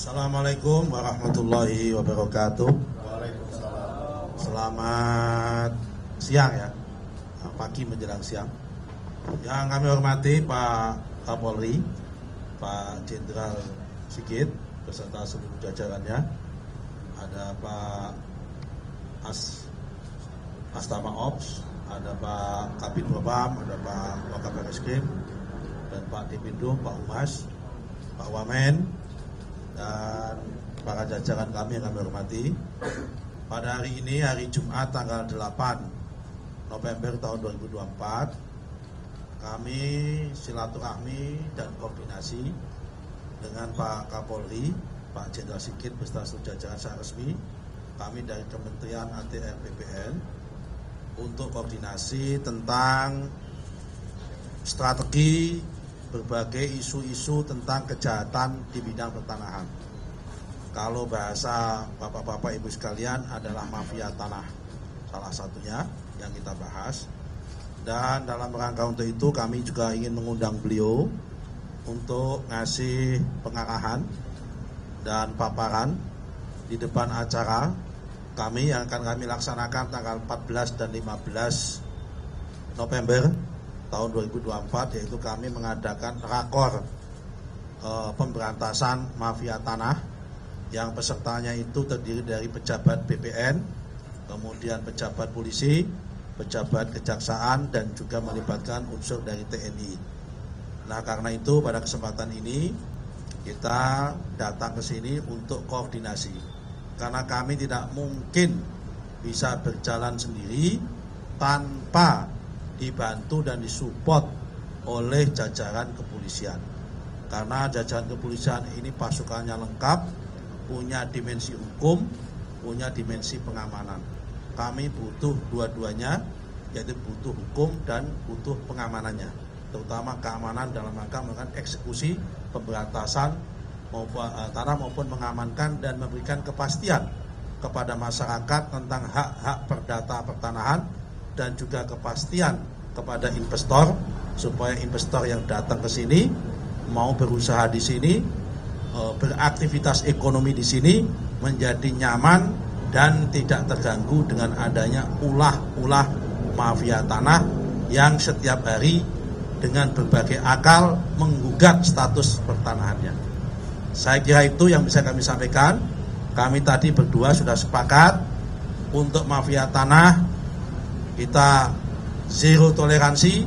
Assalamualaikum warahmatullahi wabarakatuh. Waalaikumsalam. Selamat siang ya, pagi menjelang siang. Yang kami hormati Pak Kapolri, Pak Jenderal Sigit beserta seluruh jajarannya. Ada Pak Astama Ops, ada Pak Kabid Propam, ada Pak Wakapolres Reskrim, dan Pak Dipindo, Pak Humas, Pak Wamen, dan para jajaran kami yang kami hormati. Pada hari ini, hari Jumat tanggal 8 November tahun 2024, kami silaturahmi dan koordinasi dengan Pak Kapolri, Pak Jenderal Sigit beserta seluruh jajaran secara resmi. Kami dari Kementerian ATR BPN untuk koordinasi tentang strategi berbagai isu-isu tentang kejahatan di bidang pertanahan. Kalau bahasa bapak-bapak ibu sekalian adalah mafia tanah, salah satunya yang kita bahas. Dan dalam rangka untuk itu kami juga ingin mengundang beliau untuk ngasih pengarahan dan paparan di depan acara kami yang akan kami laksanakan tanggal 14 dan 15 November tahun 2024, yaitu kami mengadakan rakor pemberantasan mafia tanah yang pesertanya itu terdiri dari pejabat BPN, kemudian pejabat polisi, pejabat kejaksaan, dan juga melibatkan unsur dari TNI. Nah, karena itu pada kesempatan ini kita datang ke sini untuk koordinasi, karena kami tidak mungkin bisa berjalan sendiri tanpa dibantu dan disupport oleh jajaran kepolisian. Karena jajaran kepolisian ini pasukannya lengkap, punya dimensi hukum, punya dimensi pengamanan. Kami butuh dua-duanya, yaitu butuh hukum dan butuh pengamanannya, terutama keamanan dalam rangka melakukan eksekusi pemberantasan tanah maupun mengamankan dan memberikan kepastian kepada masyarakat tentang hak-hak perdata pertanahan, dan juga kepastian kepada investor supaya investor yang datang ke sini mau berusaha di sini, beraktivitas ekonomi di sini menjadi nyaman dan tidak terganggu dengan adanya ulah-ulah mafia tanah yang setiap hari dengan berbagai akal menggugat status pertanahannya. Saya kira itu yang bisa kami sampaikan. Kami tadi berdua sudah sepakat untuk mafia tanah kita zero toleransi,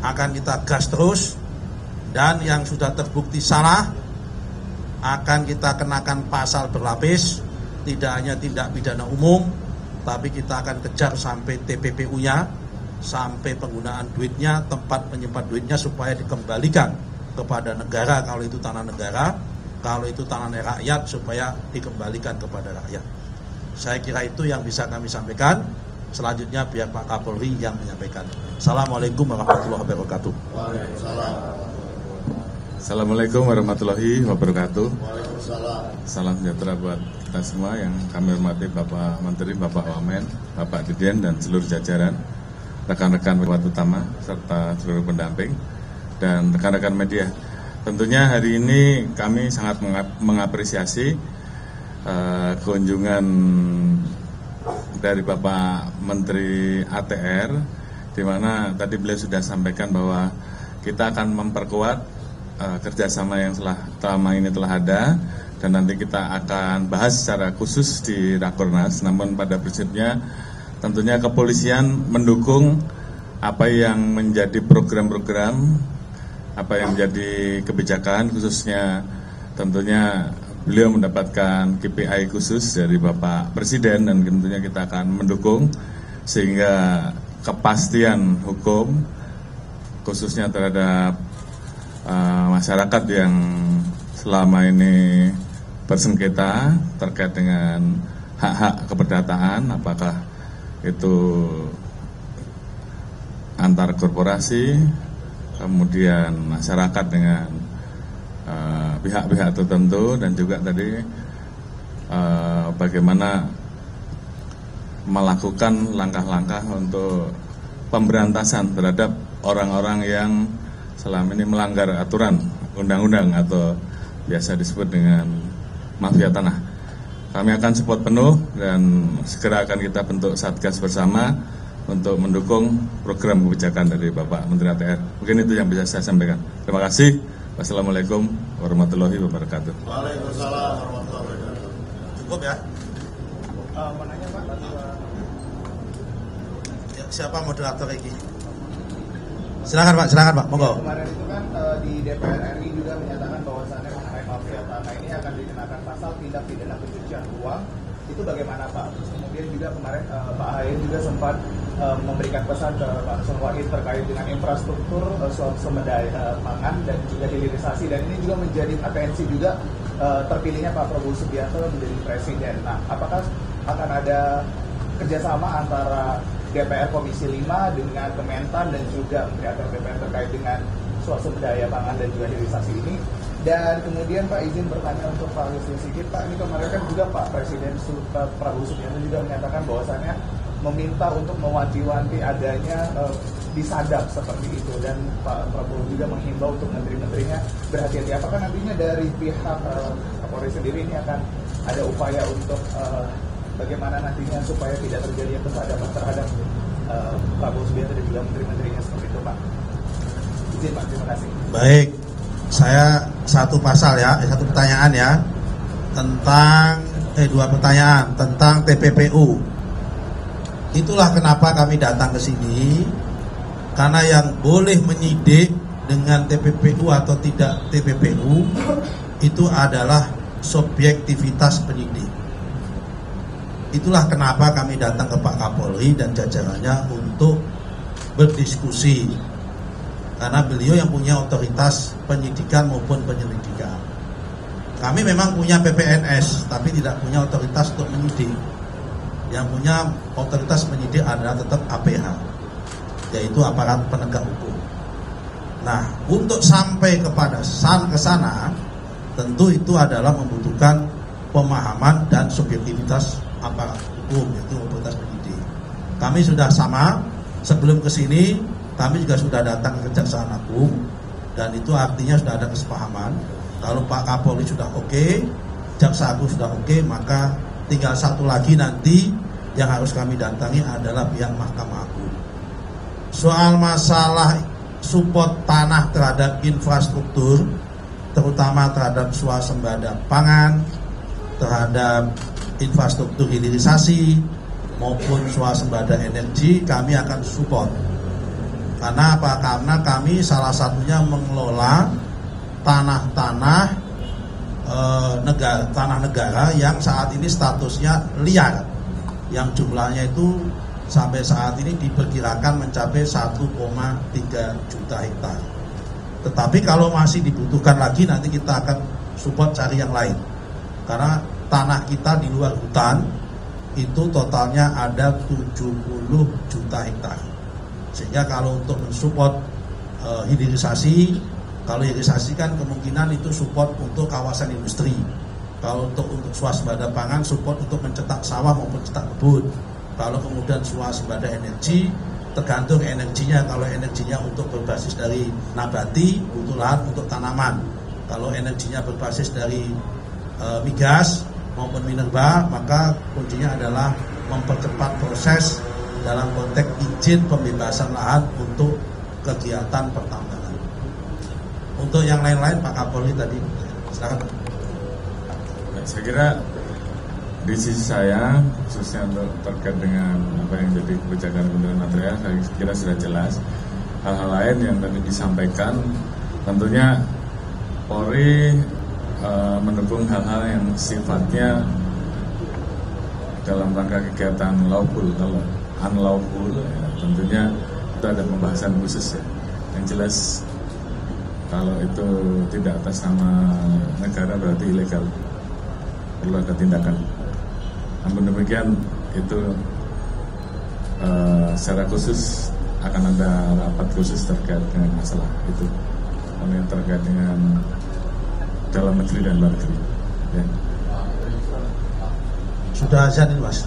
akan kita gas terus, dan yang sudah terbukti salah akan kita kenakan pasal berlapis. Tidak hanya tindak pidana umum, tapi kita akan kejar sampai TPPU-nya, sampai penggunaan duitnya, tempat penyimpan duitnya, supaya dikembalikan kepada negara kalau itu tanah negara, kalau itu tanah rakyat supaya dikembalikan kepada rakyat. Saya kira itu yang bisa kami sampaikan. Selanjutnya biar Pak Kapolri yang menyampaikan. Assalamualaikum warahmatullahi wabarakatuh. Waalaikumsalam. Assalamualaikum warahmatullahi wabarakatuh. Waalaikumsalam. Salam sejahtera buat kita semua yang kami hormati Bapak Menteri, Bapak Wamen, Bapak Dirjen, dan seluruh jajaran, rekan-rekan pejabat utama, serta seluruh pendamping, dan rekan-rekan media. Tentunya hari ini kami sangat mengapresiasi kunjungan dari Bapak Menteri ATR, di mana tadi beliau sudah sampaikan bahwa kita akan memperkuat kerjasama yang selama ini telah ada, dan nanti kita akan bahas secara khusus di Rakornas. Namun pada prinsipnya tentunya kepolisian mendukung apa yang menjadi program-program, apa yang menjadi kebijakan, khususnya tentunya beliau mendapatkan KPI khusus dari Bapak Presiden, dan tentunya kita akan mendukung sehingga kepastian hukum khususnya terhadap masyarakat yang selama ini bersengketa terkait dengan hak-hak keperdataan, apakah itu antar korporasi, kemudian masyarakat dengan pihak-pihak tertentu, dan juga tadi bagaimana melakukan langkah-langkah untuk pemberantasan terhadap orang-orang yang selama ini melanggar aturan undang-undang atau biasa disebut dengan mafia tanah. Kami akan support penuh dan segera akan kita bentuk Satgas bersama untuk mendukung program kebijakan dari Bapak Menteri ATR. Mungkin itu yang bisa saya sampaikan. Terima kasih. Wassalamualaikum warahmatullahi wabarakatuh. Waalaikumsalam warahmatullahi wabarakatuh. Cukup ya? Mau nanya Pak, Ya, siapa moderator ini? Silakan Pak, monggo. kemarin itu kan di DPR RI juga menyatakan bahwasannya mengenai mafia tanah ini akan dikenakan pasal tindak pidana pencucian uang. Itu bagaimana Pak? Terus kemudian juga kemarin Pak Ahy juga sempat memberikan pesan ke Pak Nusron Wahid terkait dengan infrastruktur sumber daya pangan dan juga hilirisasi, dan ini juga menjadi atensi juga terpilihnya Pak Prabowo Subianto menjadi presiden. Nah, apakah akan ada kerjasama antara DPR Komisi 5 dengan Kementan dan juga Menteri ATR BPN terkait dengan sumber daya pangan dan juga hilirisasi ini? Dan kemudian Pak izin bertanya untuk Pak Lutfi Sigit, Pak, ini kemarin kan juga Pak Presiden Prabowo Subianto juga menyatakan bahwasannya meminta untuk mewanti-wanti adanya disadap seperti itu, dan Pak Prabowo juga menghimbau untuk menteri-menterinya berhati-hati. Apakah nantinya dari pihak Kapolri sendiri ini akan ada upaya untuk bagaimana nantinya supaya tidak terjadi kesadapan terhadap Prabowo Subianto dan juga menteri-menterinya seperti itu, Pak? Izin Pak, terima kasih. Baik, saya satu pertanyaan ya, tentang dua pertanyaan tentang TPPU. Itulah kenapa kami datang ke sini, karena yang boleh menyidik dengan TPPU atau tidak TPPU itu adalah subjektivitas penyidik. Itulah kenapa kami datang ke Pak Kapolri dan jajarannya untuk berdiskusi, karena beliau yang punya otoritas penyidikan maupun penyelidikan. Kami memang punya PPNS, tapi tidak punya otoritas untuk menyidik. Yang punya otoritas penyidik adalah tetap APH, yaitu aparat penegak hukum. Nah, untuk sampai kepada ke sana, tentu itu adalah membutuhkan pemahaman dan subjektivitas aparat hukum, yaitu otoritas penyidik. Kami sudah sama, sebelum ke sini kami juga sudah datang ke Kejaksaan Agung, dan itu artinya sudah ada kesepahaman. Kalau Pak Kapolri sudah oke, Jaksa Agung sudah oke, maka tinggal satu lagi nanti yang harus kami datangi adalah pihak Mahkamah Agung. Soal masalah support tanah terhadap infrastruktur, terutama terhadap swasembada pangan, terhadap infrastruktur hilirisasi maupun swasembada energi, kami akan support. Karena apa? Karena kami salah satunya mengelola tanah negara yang saat ini statusnya liar, yang jumlahnya itu sampai saat ini diperkirakan mencapai 1,3 juta hektar. Tetapi kalau masih dibutuhkan lagi, nanti kita akan support cari yang lain, karena tanah kita di luar hutan itu totalnya ada 70 juta hektar. Sehingga kalau untuk mensupport hilirisasi, kalau hilirisasi kan kemungkinan itu support untuk kawasan industri. Kalau untuk swasembada pangan, support untuk mencetak sawah maupun cetak kebun. Kalau kemudian swasembada energi, tergantung energinya. Kalau energinya untuk berbasis dari nabati, untuk lahan, untuk tanaman. Kalau energinya berbasis dari migas maupun minerba, maka kuncinya adalah mempercepat proses dalam konteks izin pembebasan lahan untuk kegiatan pertambangan. Untuk yang lain-lain Pak Kapolri tadi, silakan. Saya kira di sisi saya, khususnya untuk terkait dengan apa yang jadi kebijakan Kementerian ATR, saya kira sudah jelas. Hal-hal lain yang tadi disampaikan, tentunya Polri mendukung hal-hal yang sifatnya dalam rangka kegiatan lawful. Kalau unlawful, ya, tentunya itu ada pembahasan khusus ya. Yang jelas kalau itu tidak atas nama negara berarti ilegal, perlu ada tindakan. Namun demikian itu secara khusus akan ada rapat khusus terkait dengan masalah itu, yang terkait dengan dalam negeri dan luar negeri. Ya. Sudah azan ini Mas?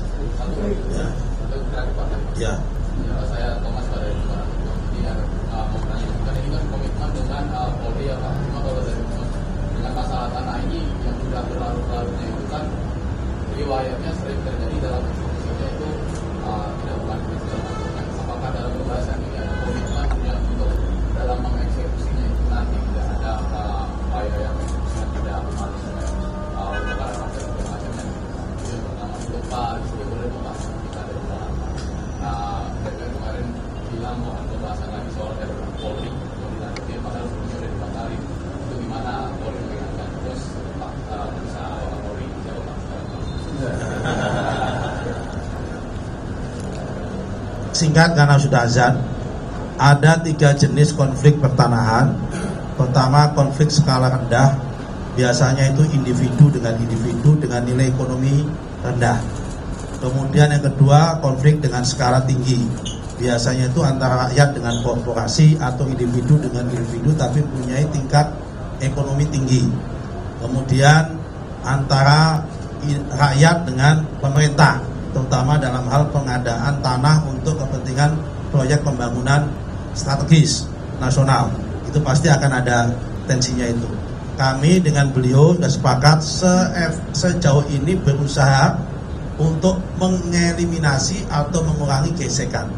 Ya. Ya. Saya Thomas pada ini ini kan komitmen dengan Polri ya Pak. Cuma kalau dari dengan masalah tanah ini yang sudah berlarut-larutnya singkat karena sudah azan. Ada 3 jenis konflik pertanahan. Pertama, konflik skala rendah, biasanya itu individu dengan nilai ekonomi rendah. Kemudian yang kedua, konflik dengan skala tinggi, biasanya itu antara rakyat dengan korporasi atau individu dengan individu tapi punya tingkat ekonomi tinggi. Kemudian antara rakyat dengan pemerintah, terutama dalam hal pengadaan tanah untuk kepentingan proyek pembangunan strategis nasional. Itu pasti akan ada tensinya itu. Kami dengan beliau sudah sepakat sejauh ini berusaha untuk mengeliminasi atau mengurangi gesekan,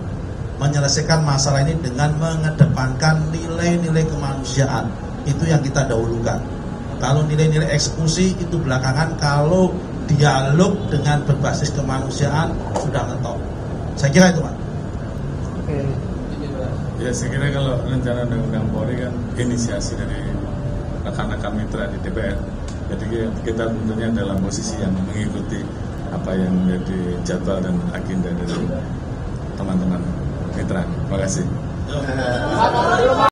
menyelesaikan masalah ini dengan mengedepankan nilai-nilai kemanusiaan. Itu yang kita dahulukan. Kalau nilai-nilai eksekusi itu belakangan, kalau dialog dengan berbasis kemanusiaan sudah ngetop. Saya kira itu, Pak. Ya, saya kira kalau rencana undang-undang Polri kan inisiasi dari rekan-rekan mitra di DPR. Jadi kita tentunya dalam posisi yang mengikuti apa yang menjadi jadwal dan agenda dari teman-teman mitra. Terima kasih.